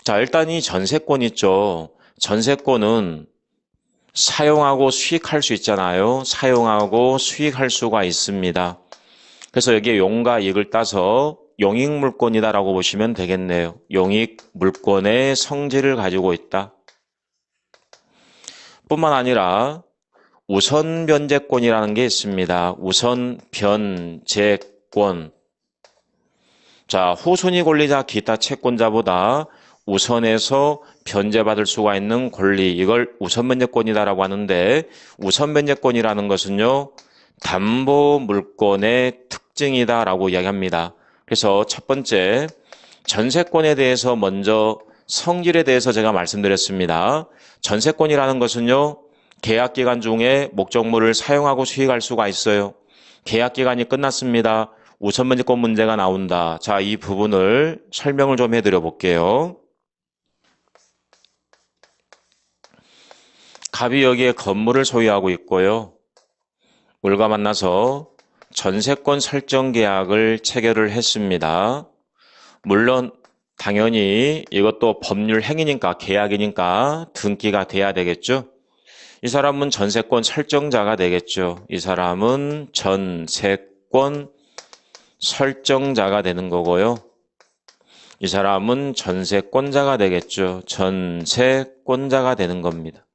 자, 일단 이 전세권 있죠. 전세권은 사용하고 수익할 수 있잖아요. 사용하고 수익할 수가 있습니다. 그래서 여기에 용과 이익을 따서 용익물권이다라고 보시면 되겠네요. 용익물권의 성질을 가지고 있다. 뿐만 아니라 우선변제권이라는 게 있습니다. 우선변제권. 자, 후순위 권리자 기타 채권자보다 우선해서 변제받을 수가 있는 권리, 이걸 우선변제권이다라고 하는데, 우선변제권이라는 것은요, 담보물권의 특징이다라고 이야기합니다. 그래서 첫 번째, 전세권에 대해서 먼저 성질에 대해서 제가 말씀드렸습니다. 전세권이라는 것은요, 계약기간 중에 목적물을 사용하고 수익할 수가 있어요. 계약기간이 끝났습니다. 우선변제권 문제가 나온다. 자, 이 부분을 설명을 좀 해드려 볼게요. 갑이 여기에 건물을 소유하고 있고요. 을과 만나서 전세권 설정 계약을 체결을 했습니다. 물론 당연히 이것도 법률 행위니까 계약이니까 등기가 돼야 되겠죠. 이 사람은 전세권 설정자가 되겠죠. 이 사람은 전세권 설정자가 되는 거고요. 이 사람은 전세권자가 되겠죠. 전세권자가 되는 겁니다.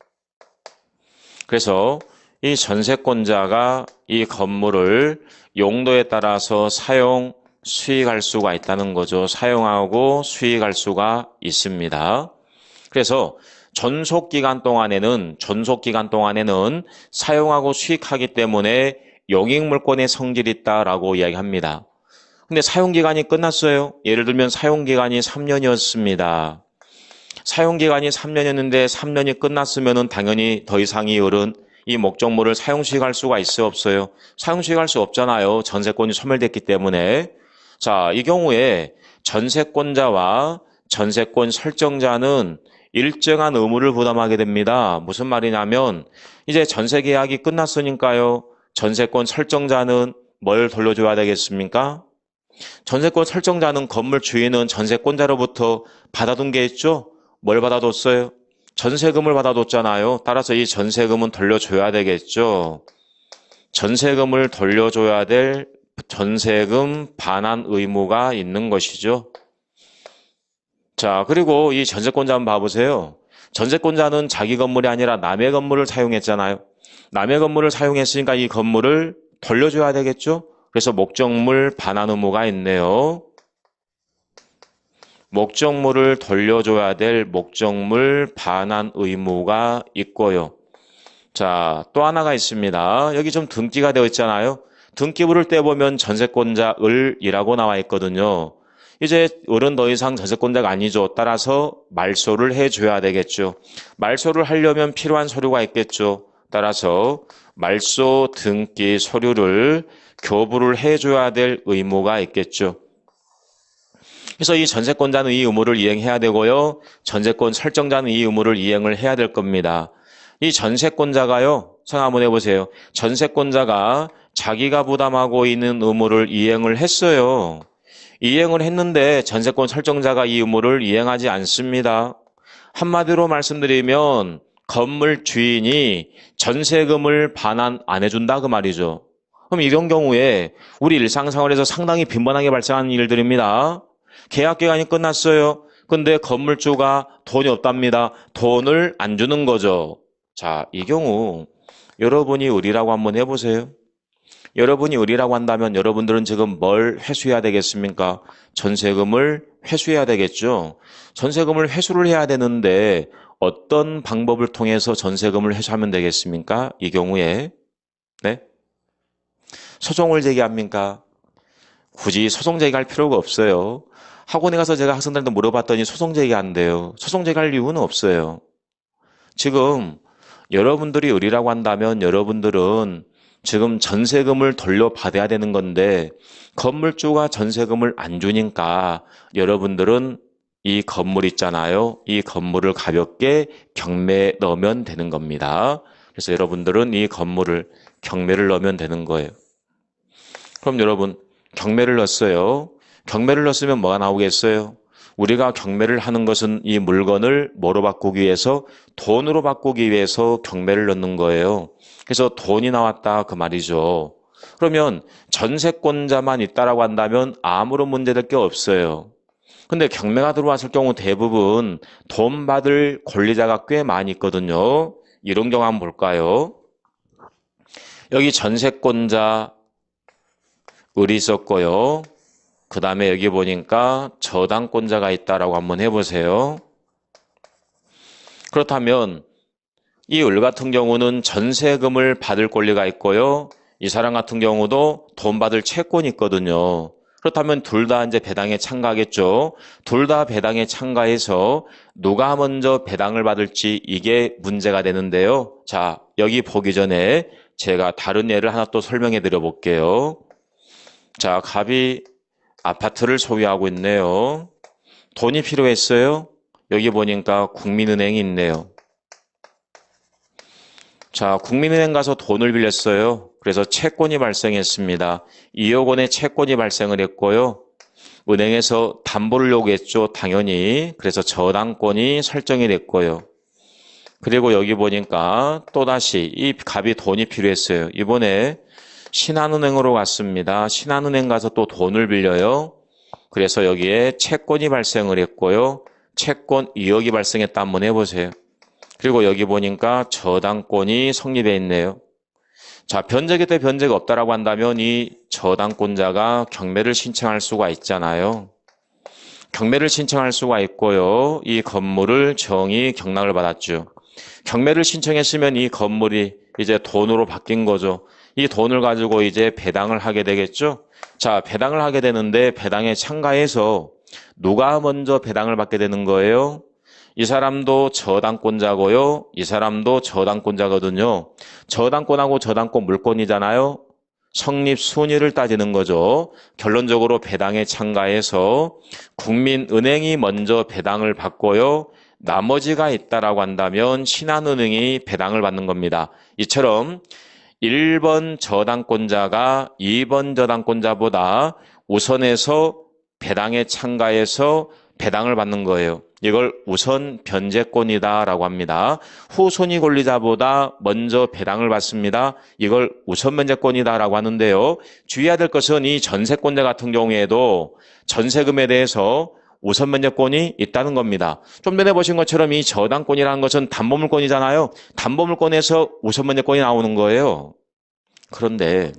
그래서 이 전세권자가 이 건물을 용도에 따라서 사용, 수익할 수가 있다는 거죠. 사용하고 수익할 수가 있습니다. 그래서 전속기간 동안에는 사용하고 수익하기 때문에 용익물권의 성질이 있다라고 이야기합니다. 근데 사용기간이 끝났어요. 예를 들면 사용기간이 3년이었습니다. 사용기간이 3년이었는데 3년이 끝났으면 당연히 더 이상 이 을은 이 목적물을 사용 수익할 수가 있어요, 없어요? 사용 수익할 수 없잖아요. 전세권이 소멸됐기 때문에. 자, 이 경우에 전세권자와 전세권 설정자는 일정한 의무를 부담하게 됩니다. 무슨 말이냐면 이제 전세 계약이 끝났으니까요. 전세권 설정자는 뭘 돌려줘야 되겠습니까? 전세권 설정자는 건물 주인은 전세권자로부터 받아둔 게 있죠? 뭘 받아뒀어요? 전세금을 받아뒀잖아요. 따라서 이 전세금은 돌려줘야 되겠죠. 전세금을 돌려줘야 될 전세금 반환 의무가 있는 것이죠. 자, 그리고 이 전세권자 한번 봐보세요. 전세권자는 자기 건물이 아니라 남의 건물을 사용했잖아요. 남의 건물을 사용했으니까 이 건물을 돌려줘야 되겠죠? 그래서 목적물 반환 의무가 있네요. 목적물을 돌려줘야 될 목적물 반환 의무가 있고요. 자, 또 하나가 있습니다. 여기 좀 등기가 되어 있잖아요. 등기부를 떼보면 전세권자 을이라고 나와 있거든요. 이제 을은 더 이상 전세권자가 아니죠. 따라서 말소를 해줘야 되겠죠. 말소를 하려면 필요한 서류가 있겠죠. 따라서 말소 등기 서류를 교부를 해줘야 될 의무가 있겠죠. 그래서 이 전세권자는 이 의무를 이행해야 되고요. 전세권 설정자는 이 의무를 이행을 해야 될 겁니다. 이 전세권자가요. 생각 한번 해보세요. 전세권자가 자기가 부담하고 있는 의무를 이행을 했어요. 이행을 했는데 전세권 설정자가 이 의무를 이행하지 않습니다. 한마디로 말씀드리면 건물 주인이 전세금을 반환 안 해준다 그 말이죠. 그럼 이런 경우에 우리 일상생활에서 상당히 빈번하게 발생하는 일들입니다. 계약 기간이 끝났어요. 근데 건물주가 돈이 없답니다. 돈을 안 주는 거죠. 자, 이 경우 여러분이 을이라고 한번 해보세요. 여러분이 을이라고 한다면 여러분들은 지금 뭘 회수해야 되겠습니까? 전세금을 회수해야 되겠죠. 전세금을 회수를 해야 되는데 어떤 방법을 통해서 전세금을 회수하면 되겠습니까? 이 경우에 네? 소송을 제기합니까? 굳이 소송 제기할 필요가 없어요. 학원에 가서 제가 학생들한테 물어봤더니 소송 제기한대요. 소송 제기할 이유는 없어요. 지금 여러분들이 을이라고 한다면 여러분들은 지금 전세금을 돌려받아야 되는 건데 건물주가 전세금을 안 주니까 여러분들은 이 건물 있잖아요. 이 건물을 가볍게 경매에 넣으면 되는 겁니다. 그래서 여러분들은 이 건물을 경매를 넣으면 되는 거예요. 그럼 여러분 경매를 넣었어요. 경매를 넣었으면 뭐가 나오겠어요? 우리가 경매를 하는 것은 이 물건을 뭐로 바꾸기 위해서? 돈으로 바꾸기 위해서 경매를 넣는 거예요. 그래서 돈이 나왔다 그 말이죠. 그러면 전세권자만 있다라고 한다면 아무런 문제될 게 없어요. 근데 경매가 들어왔을 경우 대부분 돈 받을 권리자가 꽤 많이 있거든요. 이런 경우 한번 볼까요? 여기 전세권자 을이 있었고요. 그 다음에 여기 보니까 저당권자가 있다라고 한번 해보세요. 그렇다면 이 을 같은 경우는 전세금을 받을 권리가 있고요. 이 사람 같은 경우도 돈 받을 채권이 있거든요. 그렇다면 둘 다 이제 배당에 참가하겠죠. 둘 다 배당에 참가해서 누가 먼저 배당을 받을지 이게 문제가 되는데요. 자, 여기 보기 전에 제가 다른 예를 하나 또 설명해 드려 볼게요. 자, 갑이 아파트를 소유하고 있네요. 돈이 필요했어요. 여기 보니까 국민은행이 있네요. 자, 국민은행 가서 돈을 빌렸어요. 그래서 채권이 발생했습니다. 2억 원의 채권이 발생을 했고요. 은행에서 담보를 요구했죠. 당연히. 그래서 저당권이 설정이 됐고요. 그리고 여기 보니까 또다시 이 갑이 돈이 필요했어요. 이번에 신한은행으로 갔습니다. 신한은행 가서 또 돈을 빌려요. 그래서 여기에 채권이 발생을 했고요. 채권 2억이 발생했다 한번 해보세요. 그리고 여기 보니까 저당권이 성립해 있네요. 자, 변제기 때 변제가 없다라고 한다면 이 저당권자가 경매를 신청할 수가 있잖아요. 경매를 신청할 수가 있고요. 이 건물을 정의 경락을 받았죠. 경매를 신청했으면 이 건물이 이제 돈으로 바뀐 거죠. 이 돈을 가지고 이제 배당을 하게 되겠죠. 자, 배당을 하게 되는데 배당에 참가해서 누가 먼저 배당을 받게 되는 거예요? 이 사람도 저당권자고요. 이 사람도 저당권자거든요. 저당권하고 저당권 물권이잖아요. 성립 순위를 따지는 거죠. 결론적으로 배당에 참가해서 국민은행이 먼저 배당을 받고요. 나머지가 있다라고 한다면 신한은행이 배당을 받는 겁니다. 이처럼 1번 저당권자가 2번 저당권자보다 우선해서 배당에 참가해서 배당을 받는 거예요. 이걸 우선 변제권이다라고 합니다. 후손이 권리자보다 먼저 배당을 받습니다. 이걸 우선 변제권이다라고 하는데요. 주의해야 될 것은 이 전세권자 같은 경우에도 전세금에 대해서 우선 변제권이 있다는 겁니다. 좀 전에 보신 것처럼 이 저당권이라는 것은 담보물권이잖아요. 담보물권에서 우선 변제권이 나오는 거예요. 그런데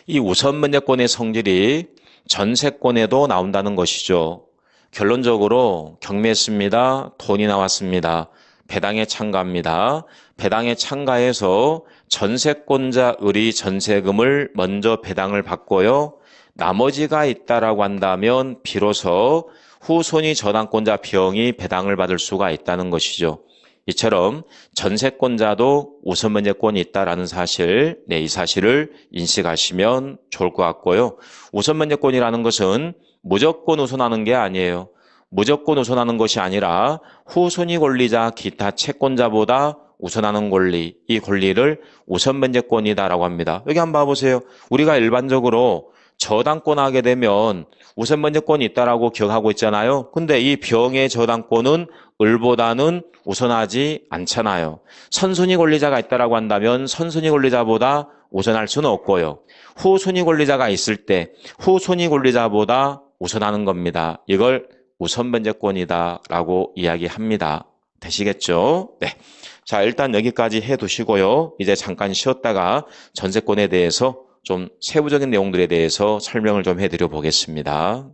이 우선 변제권의 성질이 전세권에도 나온다는 것이죠. 결론적으로 경매했습니다. 돈이 나왔습니다. 배당에 참가합니다. 배당에 참가해서 전세권자 을이 전세금을 먼저 배당을 받고요. 나머지가 있다라고 한다면 비로소 후손이 저당권자 병이 배당을 받을 수가 있다는 것이죠. 이처럼 전세권자도 우선 변제권이 있다라는 사실, 이 사실을 인식하시면 좋을 것 같고요. 우선 변제권이라는 것은 무조건 우선하는 게 아니에요. 무조건 우선하는 것이 아니라 후손이 권리자 기타 채권자보다 우선하는 권리, 이 권리를 우선 변제권이다라고 합니다. 여기 한번 봐보세요. 우리가 일반적으로 저당권 하게 되면 우선 변제권이 있다라고 기억하고 있잖아요. 근데 이 병의 저당권은 을보다는 우선하지 않잖아요. 선순위 권리자가 있다라고 한다면 선순위 권리자보다 우선할 수는 없고요. 후순위 권리자가 있을 때 후순위 권리자보다 우선하는 겁니다. 이걸 우선 변제권이다라고 이야기합니다. 되시겠죠? 네. 자, 일단 여기까지 해두시고요. 이제 잠깐 쉬었다가 전세권에 대해서 좀 세부적인 내용들에 대해서 설명을 좀 해드려 보겠습니다.